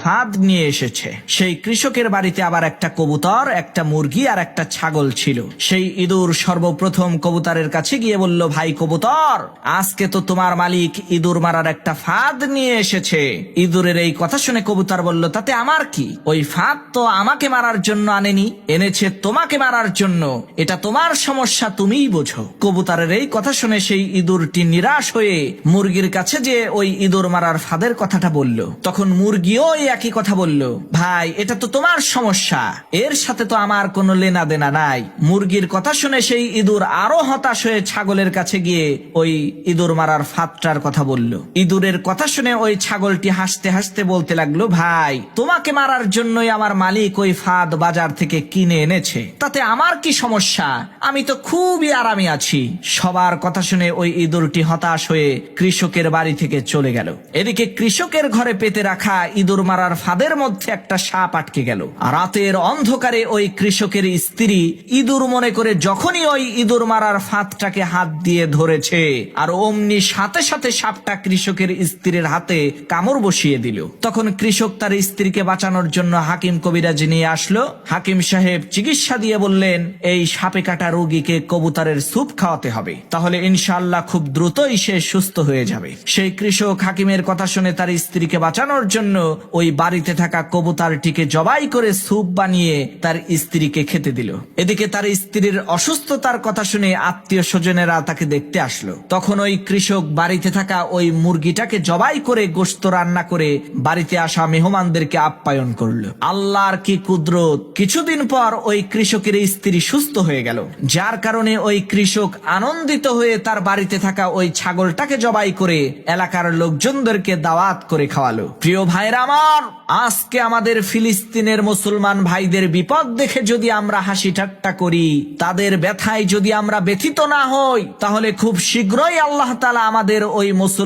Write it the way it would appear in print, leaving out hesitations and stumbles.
ফাঁদ নিয়ে এসেছে। সেই কৃষকের বাড়িতে আবার একটা কবুতর, একটা মুরগি আর একটা ছাগল ছিল। সেই ইঁদুর সর্বপ্রথম কবুতরের কাছে গিয়ে বলল, ভাই কবুতর, আজকে তো তোমার মালিক ইঁদুর মারার একটা ফাঁদ নিয়ে এসেছে। ইঁদুরের এই কথা শুনে কবুতর বলল, তাতে আমার কি? ওই ফাঁদ তো আমাকে মারার জন্য আনেনি, এনেছে তোমাকে মারার জন্য। এটা তোমার সমস্যা, তুমিই বোঝো। কবুতরের এই কথা শুনে সেই ইঁদুরটি নিরাশ হয়ে মুরগির কাছে যে ওই ইঁদুর মারার ফাঁদের কথাটা বলল। তখন মুরগিও একই কথা বলল, ভাই এটা তো তোমার সমস্যা, এর সাথে তো আমার কোনো লেনা দেনা নাই। মুরগির কথা শুনে সেই ইঁদুর আরো হতাশ হয়ে ছাগলের কাছে গিয়ে ওই ইঁদুর মারার ফাঁদটার কথা বলল। ইঁদুরের কথা শুনে ওই ছাগলটি হাসতে হাসতে বলতে লাগলো, ভাই তোমাকে মারার জন্যই আমার মালিক ওই ফাঁদ বাজার থেকে কিনে এনেছে, তাতে আমার কি সমস্যা? আমি তো খুবই আরামে আছি। সবার কথা শুনে ওই ইঁদুরটি হতাশ হয়ে কৃষকের বাড়ি থেকে চলে গেল। এদিকে কৃষকের ঘরে পেতে রাখা ইঁদুর মারার ফাঁদের মধ্যে একটা সাপ আটকে গেল। রাতের অন্ধকারে ওই কৃষকের স্ত্রী ইঁদুর মনে করে যখনই ওই ইঁদুর মারার ফাঁদটাকে হাত দিয়ে ধরেছে, আর অমনি সাথে সাথে সাপটা কৃষকের স্ত্রীর হাতে কামড় বসিয়ে দিল। তখন কৃষক তার স্ত্রীকে বাঁচানোর জন্য হাকিম কবিরাজ নিয়ে আসলো। হাকিম সাহেব চিকিৎসা দিয়ে বললেন, এই সাপে কাটা রোগীকে কবুতরের স্যুপ খাওয়াতে হবে, তাহলে ইনশাআল্লাহ খুব দ্রুতই সে সুস্থ হয়ে যাবে। সেই কৃষক হাকিমের কথা শুনে তার স্ত্রীকে বাঁচানোর জন্য ওই বাড়িতে থাকা কবুতরটিকে জবাই করে স্যুপ বানিয়ে তার স্ত্রীকে খেতে দিল। এদিকে তার স্ত্রীর অসুস্থতার কথা শুনে আত্মীয় স্বজনেরা তাকে দেখতে আসলো। তখন ওই কৃষক বাড়িতে থাকা ওই মুরগিটাকে জবাই করে গোশত রান্না করে বাড়িতে আসা মেহমানদেরকে আপ্যায়ন করলো। আল্লাহর কি কুদরত, কিছুদিন পর ওই কৃষকের স্ত্রী সুস্থ হয়ে গেল, যার কারণে ওই কৃষক আনন্দিত হয়ে তার বাড়িতে থাকা ওই ছাগলটাকে জবাই করে এলাকার লোকজনদেরকে দাওয়াত করে খাওয়ালো। প্রিয় ভাইরা আমার, আজকে আমাদের ফিলিস্তিনের মুসলমান ভাইদের বিপদ দেখে যদি আমরা হাসি ঠাট্টা করি, তাদের ব্যথায় যদি আমরা ব্যথিত না হই, তাহলে খুব শীঘ্রই আল্লাহ তাআলা আমাদের ওই মুসলমান